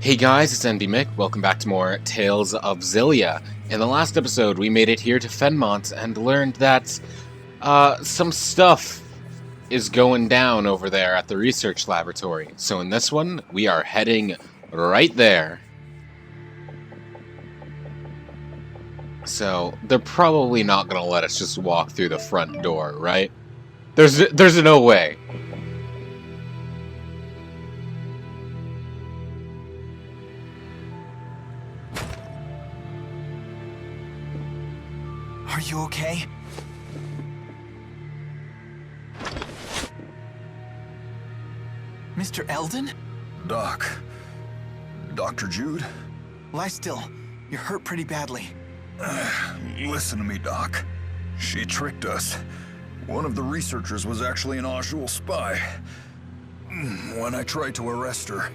Hey guys, it's NB Mick. Welcome back to more Tales of Xillia. In the last episode, we made it here to Fenmont and learned that some stuff is going down over there at the research laboratory. So in this one, we are heading right there. So they're probably not going to let us just walk through the front door, right? There's no way. Are you okay? Mr. Eldon? Doc. Dr. Jude? Lie still. You're hurt pretty badly. Listen to me, Doc. She tricked us. One of the researchers was actually an Ajul spy. When I tried to arrest her,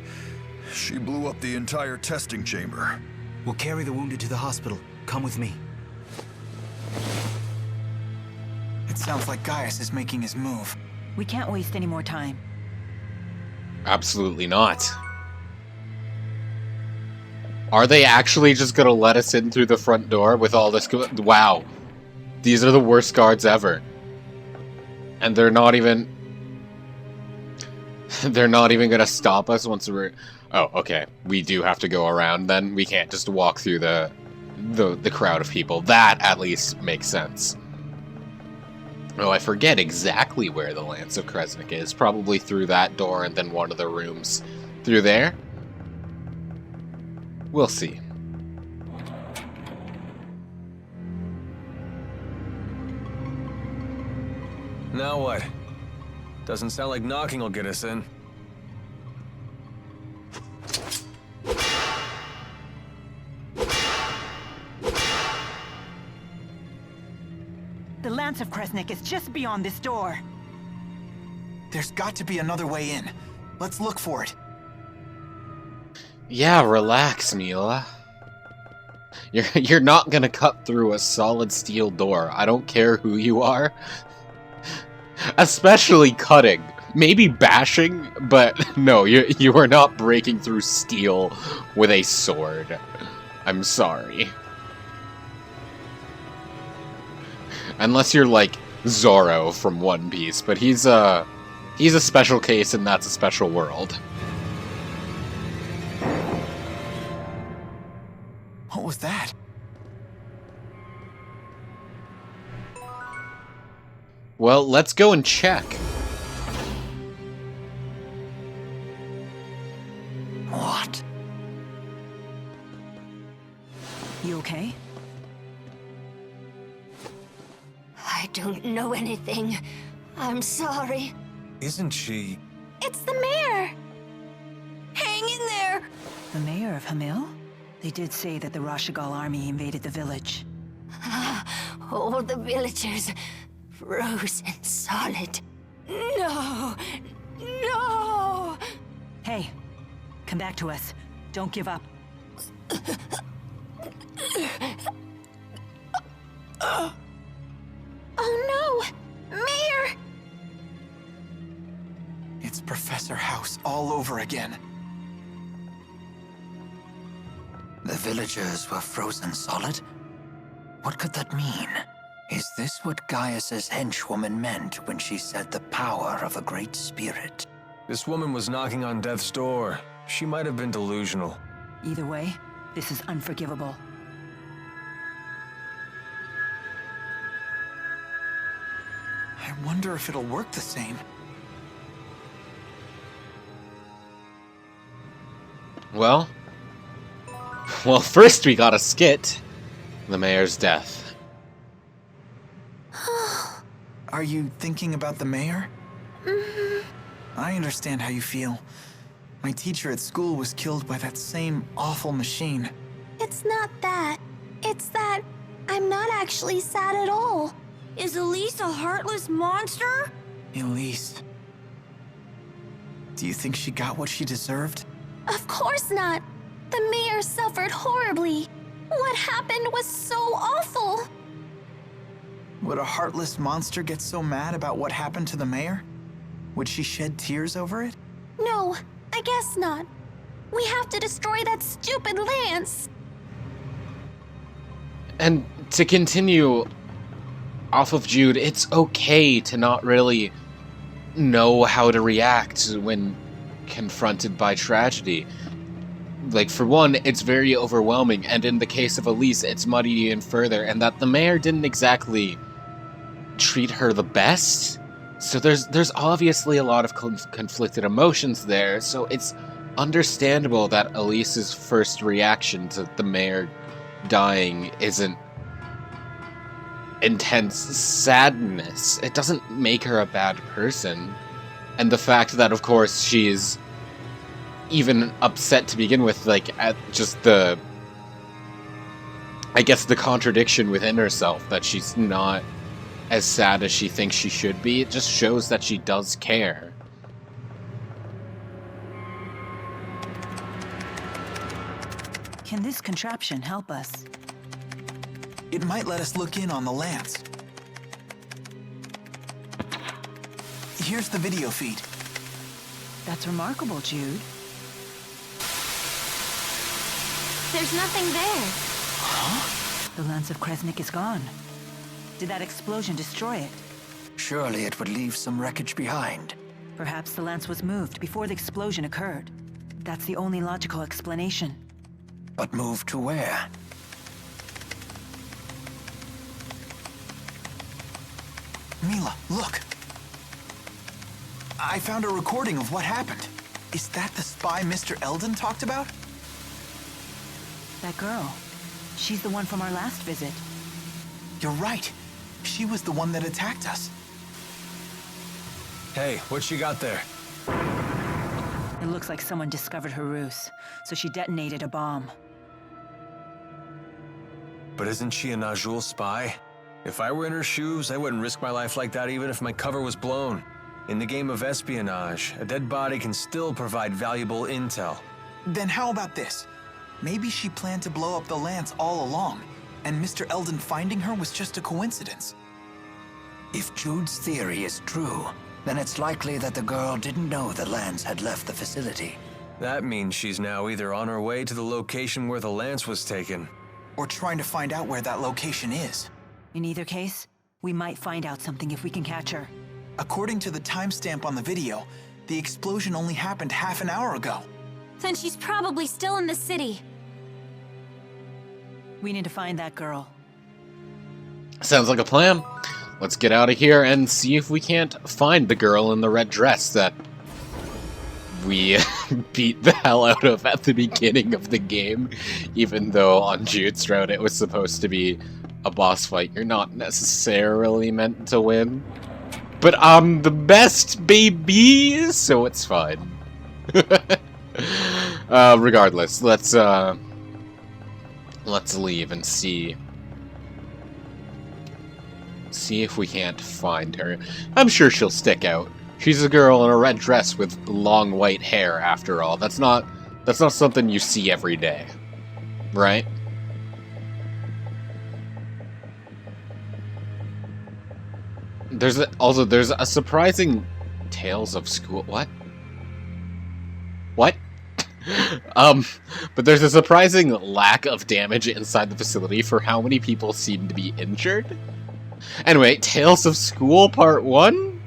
she blew up the entire testing chamber. We'll carry the wounded to the hospital. Come with me. It sounds like Gaius is making his move. We can't waste any more time. Absolutely not. Are they actually just gonna let us in through the front door with all this? Wow. These are the worst guards ever. And they're not even gonna stop us once we're... Oh, okay. We do have to go around then. We can't just walk through the crowd of people. That, at least, makes sense. Oh, I forget exactly where the Lance of Kresnik is. Probably through that door and then one of the rooms through there. We'll see. Now what? Doesn't sound like knocking will get us in. The Lance of Kresnik is just beyond this door. There's got to be another way in. Let's look for it. Yeah, relax, Mila. You're not gonna cut through a solid steel door. I don't care who you are. Especially cutting. Maybe bashing, but no, you are not breaking through steel with a sword. I'm sorry. Unless you're like Zoro from One Piece, but he's a special case and that's a special world. What was that? Well, let's go and check. What? You okay? I don't know anything. I'm sorry. Isn't she... It's the mayor! Hang in there! The mayor of Hamil? They did say that the Rashigal army invaded the village. All the villagers frozen solid. No! No! Hey, come back to us. Don't give up. Oh no! Mayor! It's Professor House all over again. The villagers were frozen solid? What could that mean? Is this what Gaius's henchwoman meant when she said the power of a great spirit? This woman was knocking on death's door. She might have been delusional. Either way, this is unforgivable. I wonder if it'll work the same. Well, first we got a skit. The mayor's death. Are you thinking about the mayor? I understand how you feel. My teacher at school was killed by that same awful machine. It's not that. It's that I'm not actually sad at all. Is Elise a heartless monster? Elise. Do you think she got what she deserved? Of course not. The mayor suffered horribly. What happened was so awful. Would a heartless monster get so mad about what happened to the mayor? Would she shed tears over it? No, I guess not. We have to destroy that stupid lance! And to continue off of Jude, it's okay to not really know how to react when confronted by tragedy. Like, for one, it's very overwhelming, and in the case of Elise, it's muddied even further, and that the mayor didn't exactly treat her the best. So there's obviously a lot of conflicted emotions there, so it's understandable that Elise's first reaction to the mayor dying isn't intense sadness. It doesn't make her a bad person. And the fact that, of course, she's even upset to begin with, like, at just the, I guess, the contradiction within herself, that she's not as sad as she thinks she should be, it just shows that she does care. Can this contraption help us? It might let us look in on the lance. Here's the video feed. That's remarkable, Jude. There's nothing there. The Lance of Kresnik is gone. Did that explosion destroy it? Surely it would leave some wreckage behind. Perhaps the lance was moved before the explosion occurred. That's the only logical explanation. But moved to where? Mila, look. I found a recording of what happened. Is that the spy Mr. Eldon talked about? That girl. She's the one from our last visit. You're right. She was the one that attacked us. Hey, what you got there? It looks like someone discovered her ruse, so she detonated a bomb. But isn't she a Najul spy? If I were in her shoes, I wouldn't risk my life like that even if my cover was blown. In the game of espionage, a dead body can still provide valuable intel. Then how about this? Maybe she planned to blow up the lance all along, and Mr. Eldon finding her was just a coincidence. If Jude's theory is true, then it's likely that the girl didn't know the lance had left the facility. That means she's now either on her way to the location where the lance was taken, Or trying to find out where that location is. In either case, we might find out something if we can catch her. According to the timestamp on the video, the explosion only happened half an hour ago. Then she's probably still in the city. We need to find that girl. Sounds like a plan. Let's get out of here and see if we can't find the girl in the red dress that we beat the hell out of at the beginning of the game. Even though on Jude's route it was supposed to be a boss fight you're not necessarily meant to win. But I'm the best, baby, so it's fine. Regardless, let's leave and see if we can't find her. I'm sure she'll stick out. She's a girl in a red dress with long white hair, after all. That's not something you see every day, right? There's a surprising Tales of School. What? But there's a surprising lack of damage inside the facility for how many people seem to be injured. Anyway, Tales of School Part 1?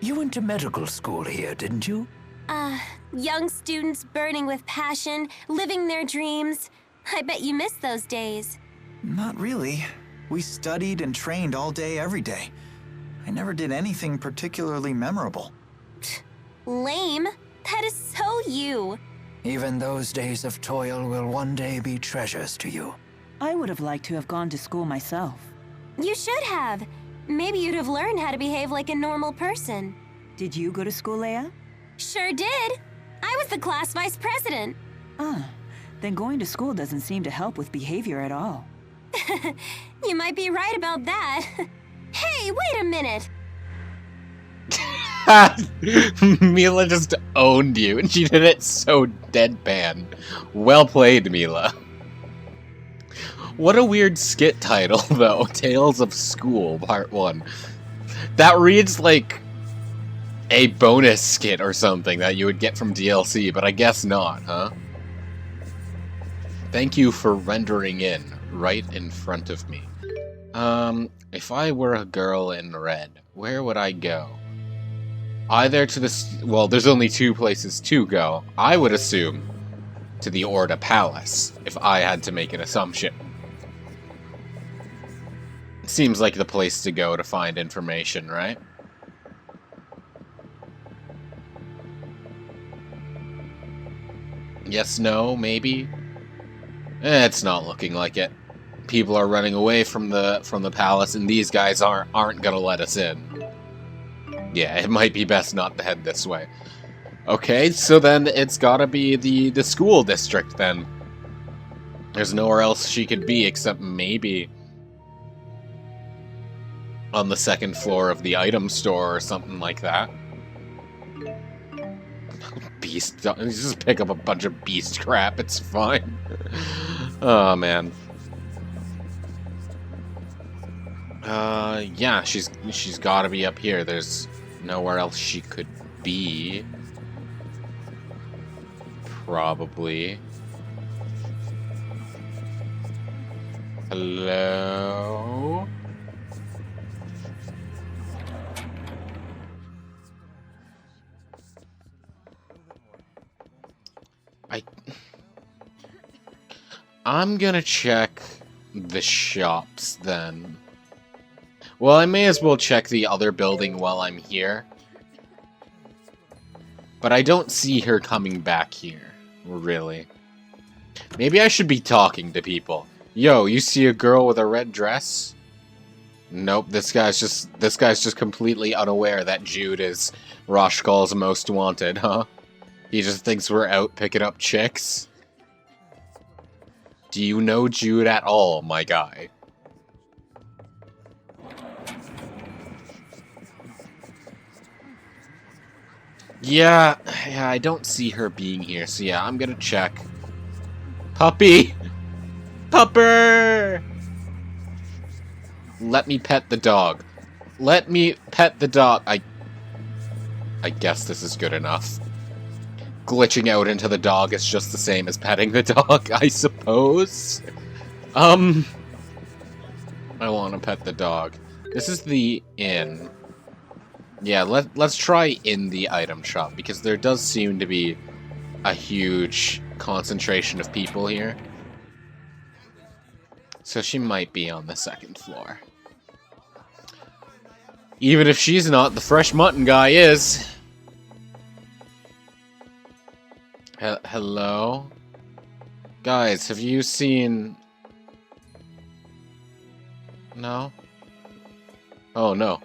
You went to medical school here, didn't you? Young students burning with passion, living their dreams. I bet you miss those days. Not really. We studied and trained all day, every day. I never did anything particularly memorable. Lame. That is so you. Even those days of toil will one day be treasures to you. I would have liked to have gone to school myself. You should have. Maybe you'd have learned how to behave like a normal person. Did you go to school, Leia? Sure did. I was the class vice president. Then going to school doesn't seem to help with behavior at all. You might be right about that. Hey, wait a minute. Mila just owned you, and she did it so deadpan. Well played, Mila. What a weird skit title, though. Tales of School, Part 1. That reads like a bonus skit or something that you would get from DLC, but I guess not, huh? Thank you for rendering in right in front of me. If I were a girl in red, where would I go? Either to the... Well, there's only two places to go. I would assume to the Orda Palace, if I had to make an assumption. Seems like the place to go to find information, right? Yes, no, maybe? It's not looking like it. People are running away from the palace, and these guys aren't gonna let us in. Yeah, it might be best not to head this way. Okay, so then it's gotta be the school district then. There's nowhere else she could be except maybe on the second floor of the item store or something like that. Beast, just pick up a bunch of beast crap, it's fine. Oh man. Yeah, she's gotta be up here. There's nowhere else she could be. Probably. Hello? I'm gonna check the shops then. Well, I may as well check the other building while I'm here. But I don't see her coming back here, really. Maybe I should be talking to people. Yo, you see a girl with a red dress? Nope, this guy's just completely unaware that Jude is Roshkal's most wanted, huh? He just thinks we're out picking up chicks? Do you know Jude at all, my guy? Yeah, I don't see her being here, so yeah, I'm gonna check. Puppy! Pupper! Let me pet the dog. Let me pet the dog. I guess this is good enough. Glitching out into the dog is just the same as petting the dog, I suppose. I want to pet the dog. This is the inn. Yeah, let's try in the item shop, because there does seem to be a huge concentration of people here. So she might be on the second floor. Even if she's not, the fresh mutton guy is. Hello? Guys, have you seen... No? Oh, no.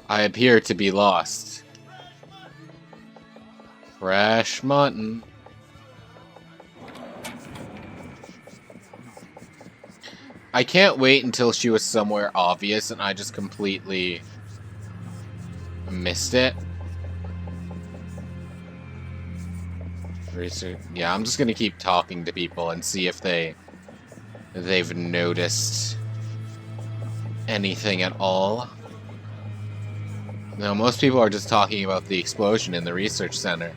I appear to be lost. Fresh mutton. I can't wait until she was somewhere obvious and I just completely missed it. Yeah, I'm just gonna keep talking to people and see if they've noticed anything at all. No, most people are just talking about the explosion in the research center.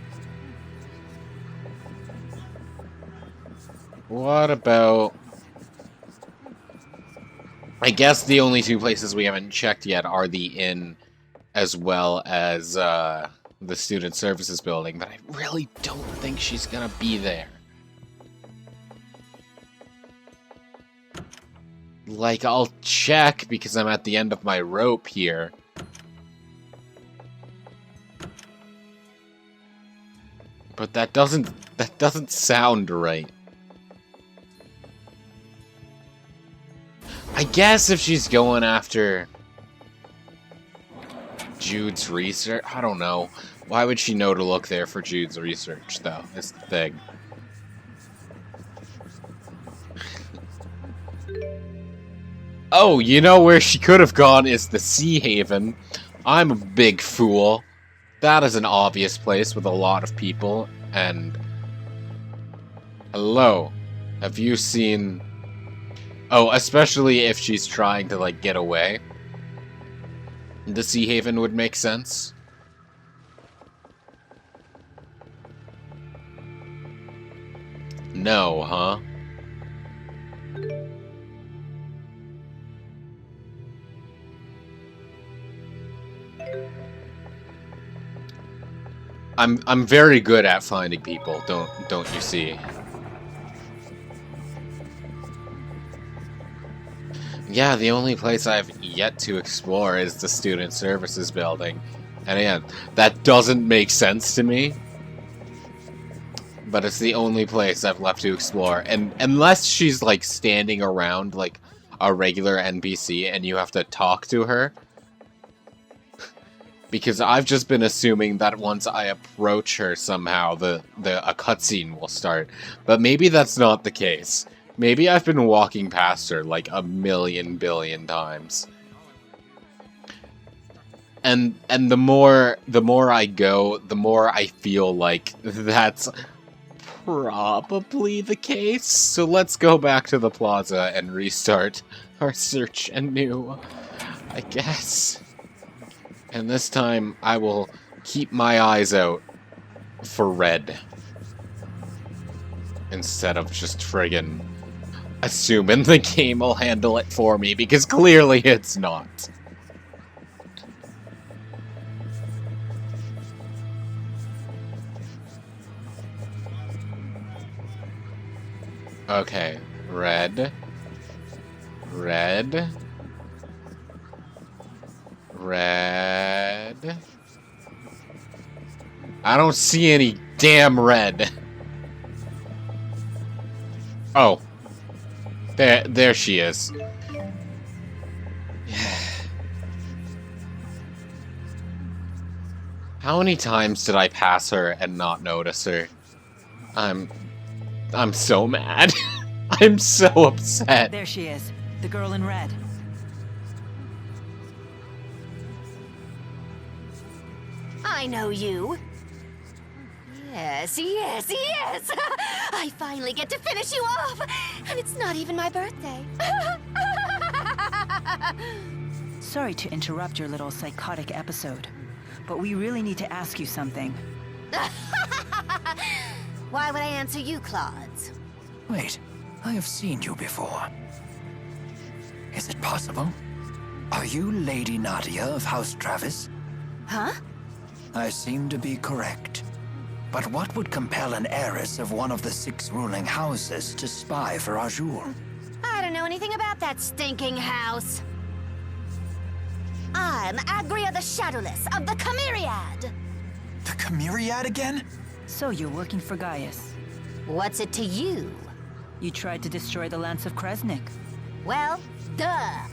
What about... I guess the only two places we haven't checked yet are the inn as well as the student services building, but I really don't think she's gonna be there. Like, I'll check because I'm at the end of my rope here. But that doesn't sound right. I guess if she's going after Jude's research, I don't know. Why would she know to look there for Jude's research, though? That's the thing. Oh, you know where she could have gone is the Sea Haven. I'm a big fool. That is an obvious place with a lot of people, and... Hello. Have you seen... Oh, especially if she's trying to, like, get away. The Sea Haven would make sense. No, huh? I'm very good at finding people, don't you see? Yeah, the only place I've yet to explore is the Student Services Building. And again, that doesn't make sense to me. But it's the only place I've left to explore. And unless she's like standing around like a regular NPC and you have to talk to her. Because I've just been assuming that once I approach her somehow a cutscene will start. But maybe that's not the case. Maybe I've been walking past her like a million billion times. And the more I go, the more I feel like that's probably the case. So let's go back to the plaza and restart our search anew, I guess. And this time I will keep my eyes out for red. Instead of just friggin' assuming the game will handle it for me, because clearly it's not. Okay, red. Red. Red. I don't see any damn red. Oh. There she is. How many times did I pass her and not notice her? I'm so mad. I'm so upset. There she is, the girl in red. I know you. Yes, yes, yes! I finally get to finish you off! And it's not even my birthday. Sorry to interrupt your little psychotic episode, but we really need to ask you something. Why would I answer you, Claudes? Wait, I have seen you before. Is it possible? Are you Lady Nadia of House Travis? Huh? I seem to be correct. But what would compel an heiress of one of the 6 ruling houses to spy for Azure? I don't know anything about that stinking house. I'm Agria the Shadowless of the Chimeriad. The chimeriad again? So you're working for Gaius. What's it to you? You tried to destroy the Lance of Kresnik. Well, duh.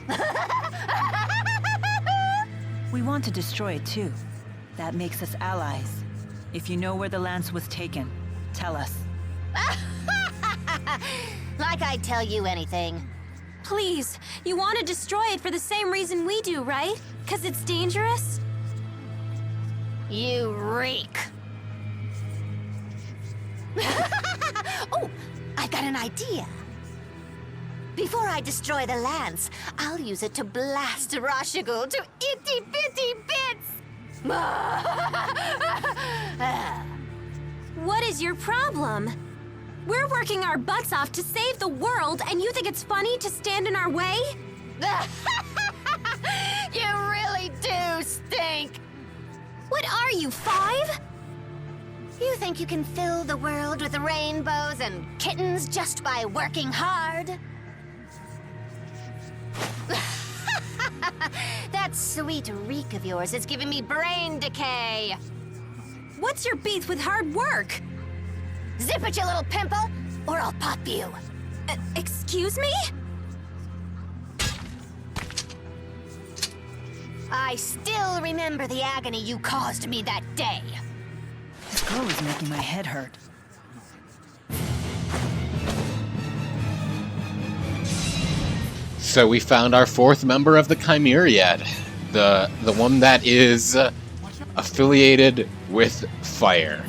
We want to destroy it too. That makes us allies. If you know where the lance was taken, tell us. Like I'd tell you anything. Please, you want to destroy it for the same reason we do, right? 'Cause it's dangerous? You reek. Oh, I've got an idea. Before I destroy the lance, I'll use it to blast Rashigul to itty-bitty bits. What is your problem? We're working our butts off to save the world, and you think it's funny to stand in our way? You really do stink. What are you, 5? You think you can fill the world with rainbows and kittens just by working hard? That sweet reek of yours is giving me brain decay. What's your beef with hard work? Zip it, you little pimple, or I'll pop you. Excuse me? I still remember the agony you caused me that day. This girl is making my head hurt. So we found our 4th member of the Chimeriad. The one that is affiliated with fire.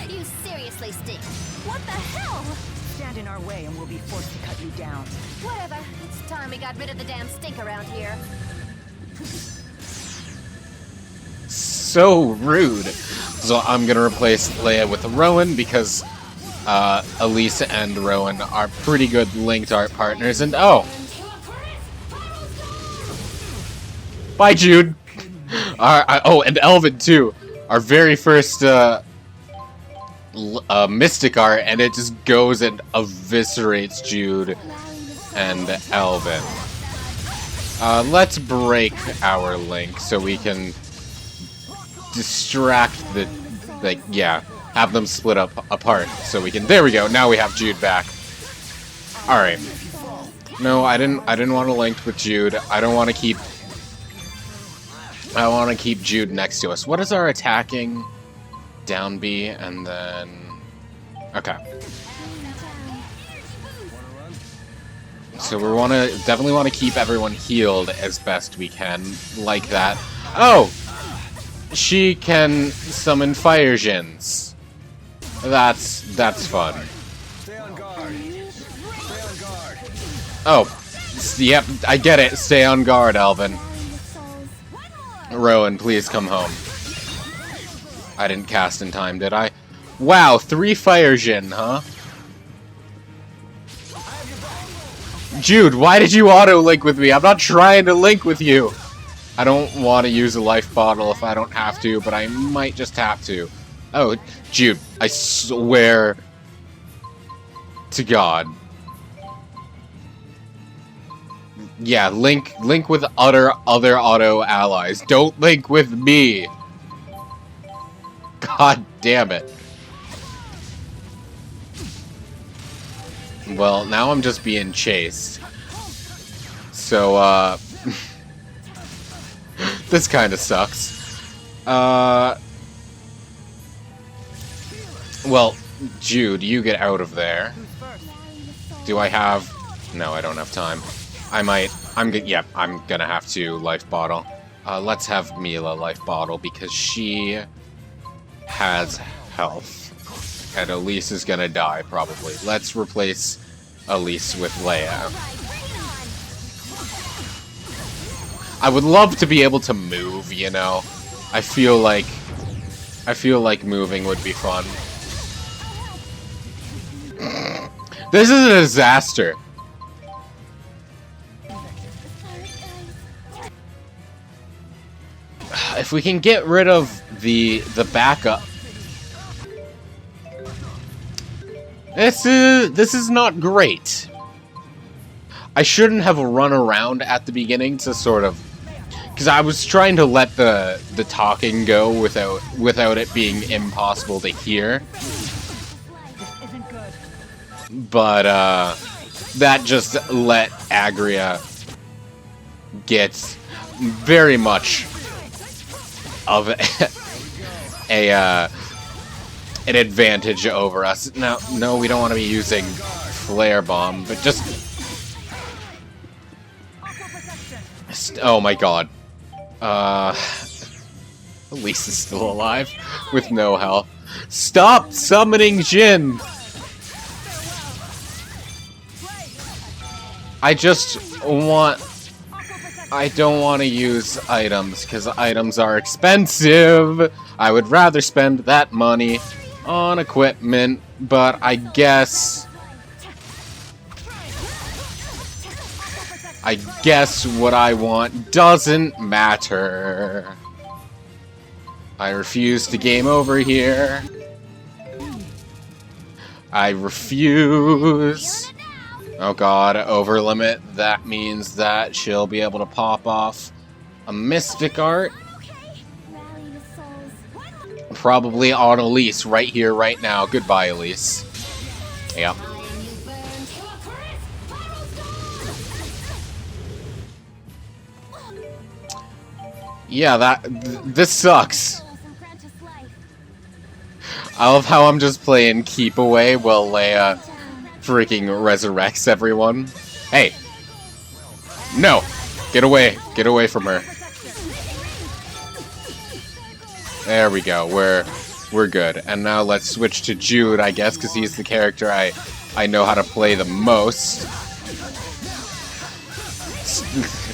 You seriously stink. What the hell? Stand in our way and we'll be forced to cut you down. Whatever. It's time we got rid of the damn stink around here. So rude. So I'm gonna replace Leia with Rowan because Elise and Rowan are pretty good linked art partners, and oh! Bye, Jude! Oh, and Elvin, too. Our very first mystic art, and it just goes and eviscerates Jude and Elvin. Let's break our link so we can distract the, like, yeah, have them split up apart so we can, there we go, now we have Jude back. Alright. No, I didn't want to link with Jude. I want to keep Jude next to us. What is our attacking? Down B, and then... Okay. So we definitely want to keep everyone healed as best we can, like that. Oh! She can summon fire djinns. That's fun. Stay on guard. Stay on guard. Oh, yep, I get it. Stay on guard, Alvin. Rowan, please come home. I didn't cast in time, did I? Wow, 3 fire djinn, huh? Jude, why did you auto-link with me? I'm not trying to link with you. I don't want to use a life bottle if I don't have to, but I might just have to. Oh, Jude, I swear to God. Yeah, link with other auto allies. Don't link with me. God damn it. Well, now I'm just being chased. So, this kind of sucks. Well, Jude, you get out of there. Do I have... No, I don't have time. I'm gonna have to life bottle. Let's have Mila life bottle because she has health. And Elise is gonna die, probably. Let's replace Elise with Leia. I would love to be able to move, you know? I feel like moving would be fun. This is a disaster. If we can get rid of the backup. This is not great. I shouldn't have run around at the beginning to sort of, because I was trying to let the talking go without it being impossible to hear. But that just let Agria get very much of an advantage over us. No, we don't want to be using Flare Bomb, but just... Oh my god. Elise is still alive with no health. Stop summoning Jin! I don't want to use items, because items are expensive! I would rather spend that money on equipment, but I guess what I want doesn't matter. I refuse to game over here. I refuse. Oh god, over limit. That means that she'll be able to pop off a Mystic Art. Probably on Elise right here, right now. Goodbye, Elise. Yep. Yeah, this sucks. I love how I'm just playing keep away while Leia freaking resurrects everyone. Hey! No! Get away from her. There we go, we're good. And now let's switch to Jude, I guess, because he's the character I know how to play the most.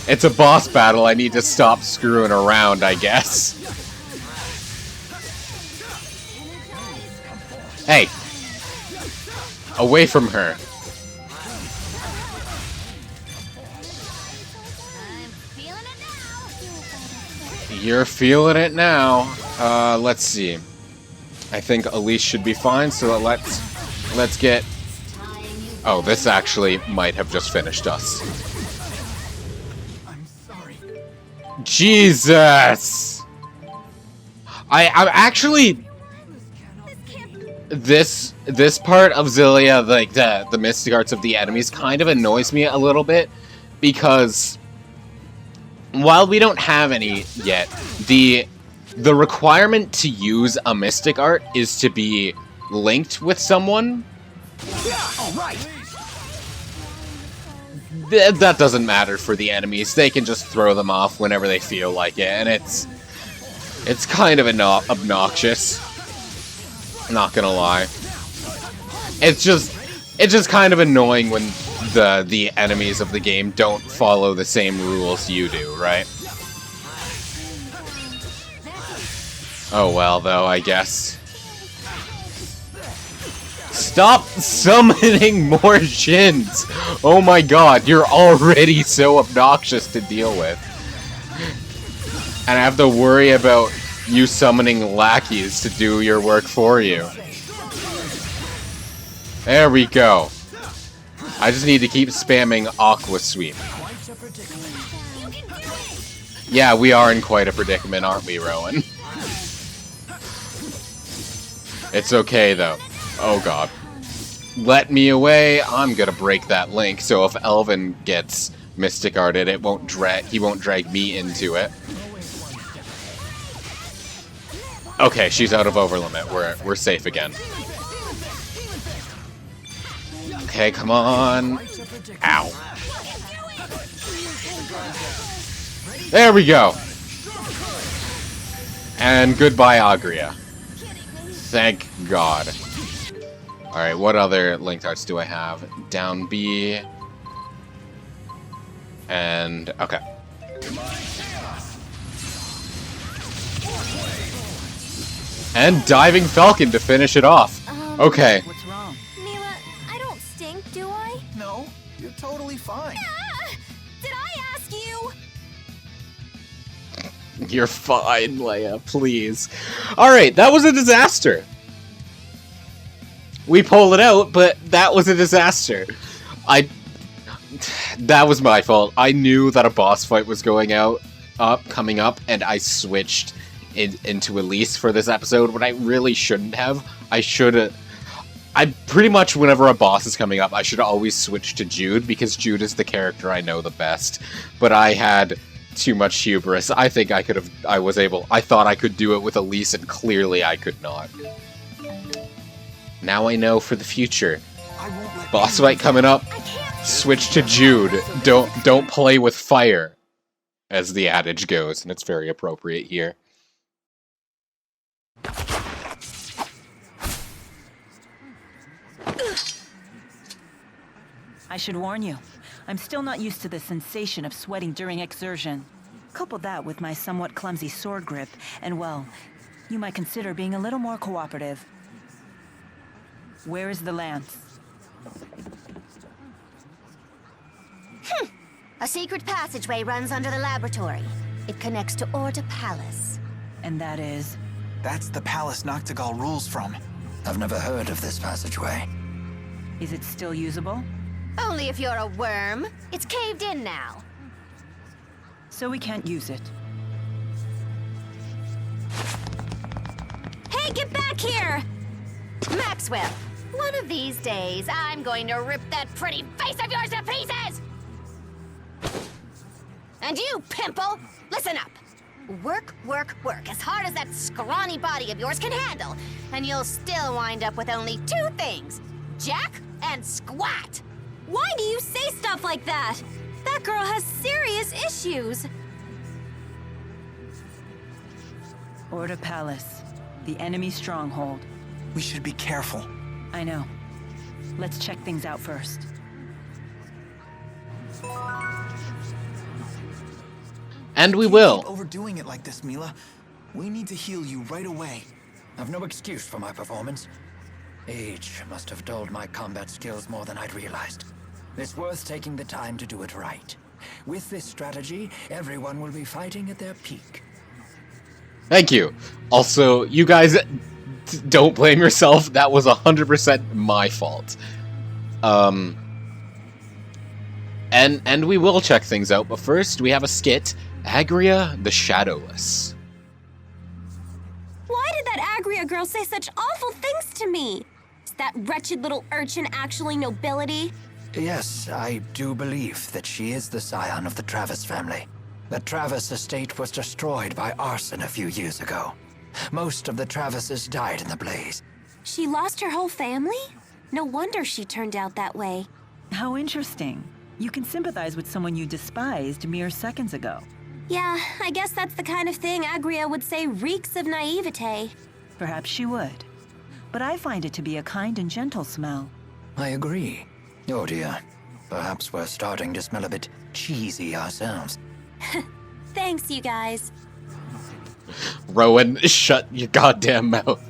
It's a boss battle. I need to stop screwing around, I guess. Hey! Away from her. You're feeling it now. Let's see. I think Elise should be fine, so let's get... Oh, this actually might have just finished us. I'm sorry. Jesus! I'm actually... This part of Xillia, like the mystic arts of the enemies, kind of annoys me a little bit, because while we don't have any yet, the requirement to use a mystic art is to be linked with someone. That doesn't matter for the enemies. They can just throw them off whenever they feel like it, and it's kind of obnoxious. Not gonna lie. It's just kind of annoying when the enemies of the game don't follow the same rules you do, right? Oh well, though, I guess. Stop summoning more shins! Oh my god, you're already so obnoxious to deal with. And I have to worry about you summoning lackeys to do your work for you. There we go. I just need to keep spamming Aqua Sweep. Yeah, we are in quite a predicament, aren't we, Rowan? It's okay, though. Oh god. Let me away. I'm gonna break that link, so if Elvin gets Mystic Arted, he won't drag me into it. Okay, she's out of overlimit. We're safe again. Okay, come on. Ow. There we go. And goodbye, Agria. Thank God. Alright, what other linked arts do I have? Down B. And... okay. And Diving Falcon to finish it off. Okay. What's wrong? Mila, I don't stink, do I? No, you're totally fine. Did I ask you? You're fine, Leia, please. Alright, that was a disaster. We pulled it out, but that was a disaster. That was my fault. I knew that a boss fight was coming up, and I switched into Elise for this episode when I really shouldn't have. I pretty much, whenever a boss is coming up, I should always switch to Jude, because Jude is the character I know the best. But I had too much hubris. I think I thought I could do it with Elise, and clearly I could not. Now I know for the future. Boss fight coming up, switch to Jude. Don't play with fire, as the adage goes, and it's very appropriate here. I should warn you, I'm still not used to the sensation of sweating during exertion. Couple that with my somewhat clumsy sword grip, and well, you might consider being a little more cooperative. Where is the lance? A secret passageway runs under the laboratory. It connects to Orta Palace. And that is? That's the palace Noctigal rules from. I've never heard of this passageway. Is it still usable? Only if you're a worm. It's caved in now. So we can't use it. Hey, get back here! Maxwell, one of these days, I'm going to rip that pretty face of yours to pieces! And you, Pimple, listen up. Work, work, work as hard as that scrawny body of yours can handle, and you'll still wind up with only two things, Jack and Squat. Why do you say stuff like that? That girl has serious issues. Orta Palace, the enemy stronghold. We should be careful. I know. Let's check things out first. And we Can't will. keep overdoing it like this, Mila. We need to heal you right away. I've no excuse for my performance. Age must have dulled my combat skills more than I'd realized. It's worth taking the time to do it right. With this strategy, everyone will be fighting at their peak. Thank you. Also, you guys, don't blame yourself. That was 100% my fault. And we will check things out, but first we have a skit, Agria the Shadowless. Why did that Agria girl say such awful things to me? Is that wretched little urchin actually nobility? Yes, I do believe that she is the scion of the Travis family. The Travis estate was destroyed by arson a few years ago. Most of the Travises died in the blaze. She lost her whole family? No wonder she turned out that way. How interesting. You can sympathize with someone you despised mere seconds ago. Yeah, I guess that's the kind of thing Agria would say reeks of naivete. Perhaps she would. But I find it to be a kind and gentle smell. I agree. Oh dear. Perhaps we're starting to smell a bit cheesy ourselves. Thanks, you guys. Rowan, shut your goddamn mouth.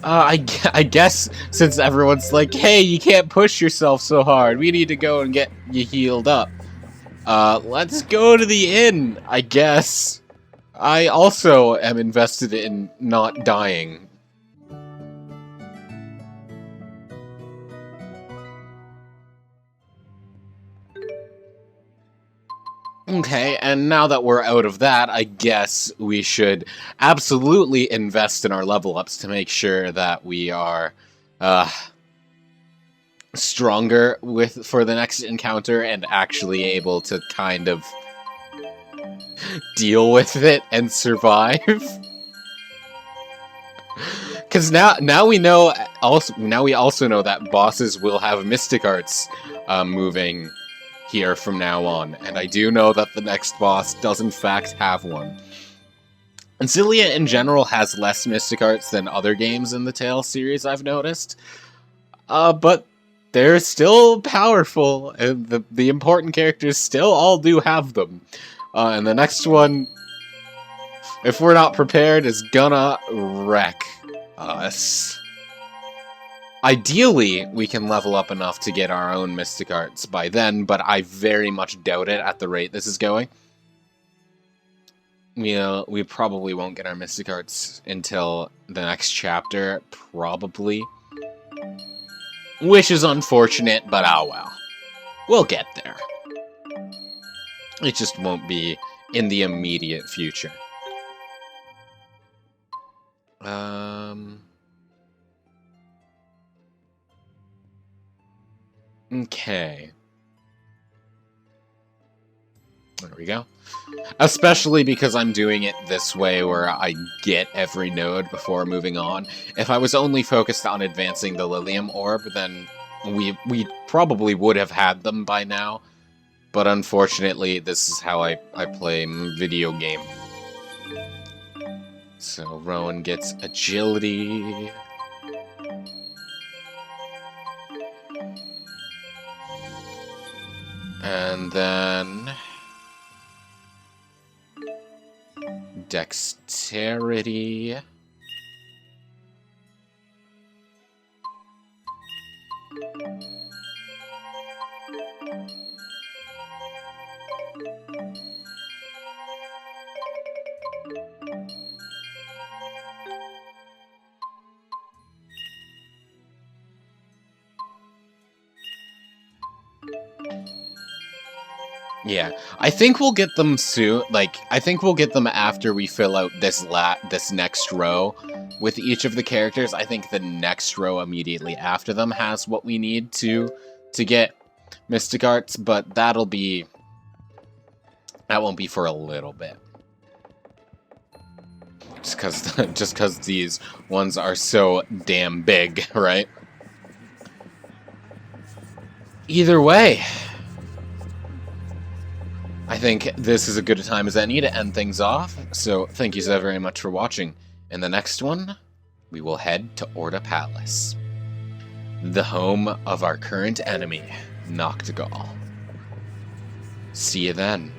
I guess since everyone's like, hey, you can't push yourself so hard, we need to go and get you healed up. Let's go to the inn, I guess. I also am invested in not dying. Okay, and now that we're out of that, I guess we should absolutely invest in our level ups to make sure that we are stronger for the next encounter and actually able to kind of deal with it and survive. Because now we know we also know that bosses will have mystic arts moving here from now on, and I do know that the next boss does in fact have one. And Xillia in general has less mystic arts than other games in the Tales series, I've noticed. But they're still powerful, and the important characters still all do have them. And the next one, if we're not prepared, is gonna wreck us. Ideally, we can level up enough to get our own Mystic Arts by then, but I very much doubt it at the rate this is going. We probably won't get our Mystic Arts until the next chapter, probably. Which is unfortunate, but oh well. We'll get there. It just won't be in the immediate future. Okay. There we go. Especially because I'm doing it this way where I get every node before moving on. If I was only focused on advancing the Lilium Orb, then we probably would have had them by now. But unfortunately, this is how I play video game. So Rowan gets agility. And then dexterity. Yeah, I think we'll get them soon. Like, I think we'll get them after we fill out this next row with each of the characters. I think the next row immediately after them has what we need to get Mystic Arts, but that won't be for a little bit. Just cause these ones are so damn big, right? Either way, I think this is as good a time as any to end things off, so thank you so very much for watching. In the next one, we will head to Orda Palace. the home of our current enemy, Noctigal. See you then.